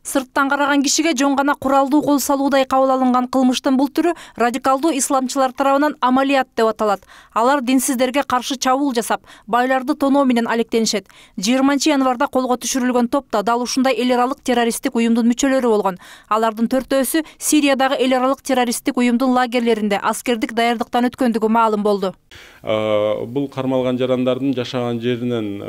Сырттан караган кишиге жөн гана куралдуу кол салуудай кабыл алынган кылмыштын бул түрү радикалдуу исламчылар тарабынан амалият деп аталат. Алар динсиздерге каршы чабуул жасап, байларды тоноо менен алектенишет. 20 январда колго түшүрүлгөн топто дал ушундай эл аралык террористтик уюмдун мүчөлөрү болгон. Алардын 4-өөсү Сириядагы эл аралык террористтик уюмдун лагерлеринде аскердик даярдыктан өткөндүгү маалым болду. Бул кармалган жарандардын жашаган жеринен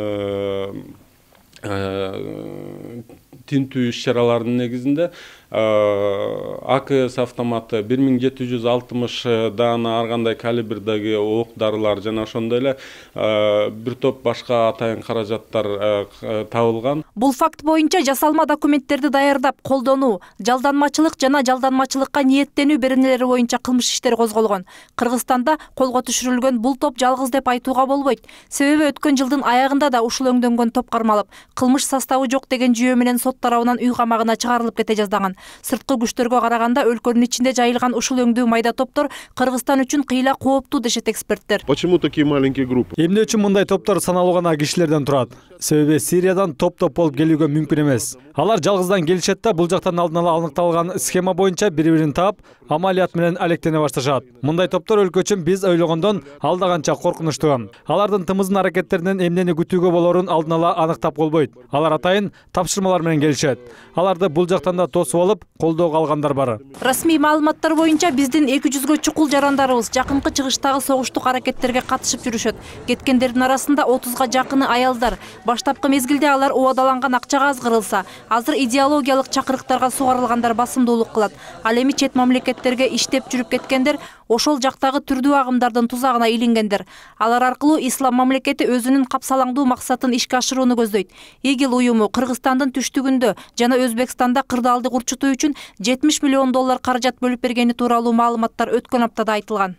тинтүү иш-чараларынын негизинде АКС автоматы 1760 даана ар кандай калибрдеги ок дарылар жана ошондой эле бир топ башка атайын каражаттар табылган. Бул факт боюнча жасалма документтерди даярдап, колдонуу, жалданмачылык жана жалданмачылыкка ниеттенүү беренелери боюнча кылмыш иштери козголгон. Кыргызстанда колго түшүрүлгөн бул топ жалгыз деп айтууга болбойт. Себеби өткөн жылдын аягында да ушул өңдөнгөн топ кармалып, кылмыш составы жок деген жүйө менен сот тарабынан үй камагына чыгарылып кете жаздаган. Сырткы күчтөргө караганда өлкөнүн ичинде жайылган ушул өңдүү майда топтор Кыргызстан үчүн кыйла кооптуу дешет эксперттер. Почему такие маленькие группы? Эмне үчүн мындай топтор саналуу гана кишилерден турат? Себеби Сириядан топ-топ болуп келүүгө мүмкүн эмес. Алар жалгыздан келишет да, бул жактан алдын ала аныкталган схема боюнча бири-бирин таап, амалият менен алектене башташат. Мындай топтор өлкө үчүн биз ойлогондон алда канча коркунучтуу. Алардын тымыздын аракеттеринен эмнени күтүүгө болорун алдын ала аныктап болбойт. Алар атайын тапшырмалар менен келишет. Аларды бул жактан да тосуп алып, колдоого алгандар бар. Расмий маалыматтар боюнча биздин 200гө чукул жарандарыбыз жакынкы чыгыштагы согуштук аракеттерге катышып жүрүшөт. Кеткендердин арасында 30га жакыны аялдар. Баштапкы мезгилде алар убадаланган акчага азгырылса, азыр идеологиялык чакырыктарга сугарылгандар басымдуулук кылат. Ал эми чет мамлекеттерге иштеп жүрүп кеткендер ошол жактагы түрдүү агымдардын тузагына илингендер. Алар аркылуу ислам мамлекети өзүнүн капсалаңдуу максатын ишке ашырууну көздөйт. ИГИЛ уюму Кыргызстандын түштүгүндө жана Өзбекстанда кырдаалды урчутуу үчүн $70 миллион каражат бөлүп бергени тууралуу маалыматтар өткөн аптада айтылган.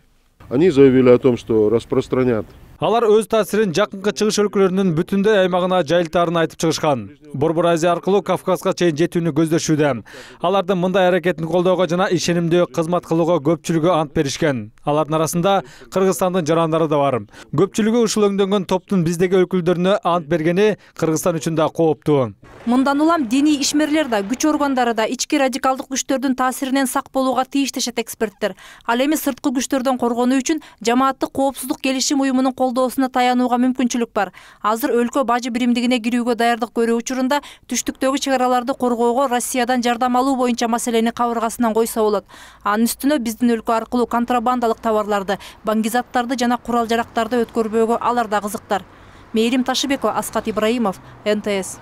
Они заявили о том, что распространят. Алар өз таасирин жакынкы чыгыш өлкөлөрүнүн бүтүндөй аймагына жайылтаарын айтып чыгышкан. Борбор Азия аркылуу Кавказга чейин жетүүнү көздөшүүдө. Алардын мындай аракетин колдоого жана ишенимдүү кызмат кылууга көпчүлүгү ант беришкен. Алардын арасында Кыргызстандын жарандары да бар. Көпчүлүгү ушул өңдөнгөн топтун биздеги өкүлдөрүнө ант бергени Кыргызстан үчүн да кооптуу. Мындан улам диний ишмерлер да, күч органдары да ички радикалдык күчтөрдүн таасиринен сак болууга тийиш дешет эксперттер. Ал эми сырткы күчтөрдөн коргонуу үчүн жамааттык коопсуздук келишим уюмунун колдоосуна таянууга мүмкүнчүлүк бар. Азыр өлкө бажы биримдигине кирүүгө даярдык көрүү учурунда түштүктөгү чек араларды коргоого Россиядан жардам алуу боюнча маселени кабыргасынан койсо болот. Анын үстүнө биздин өлкө аркылуу контрабандалык товарларды, баңгизаттарды жана курал жарактарды өткөрбөөгө алар да кызыктар. Мээрим Ташыбекова, Аскат Ибраимов, НТС.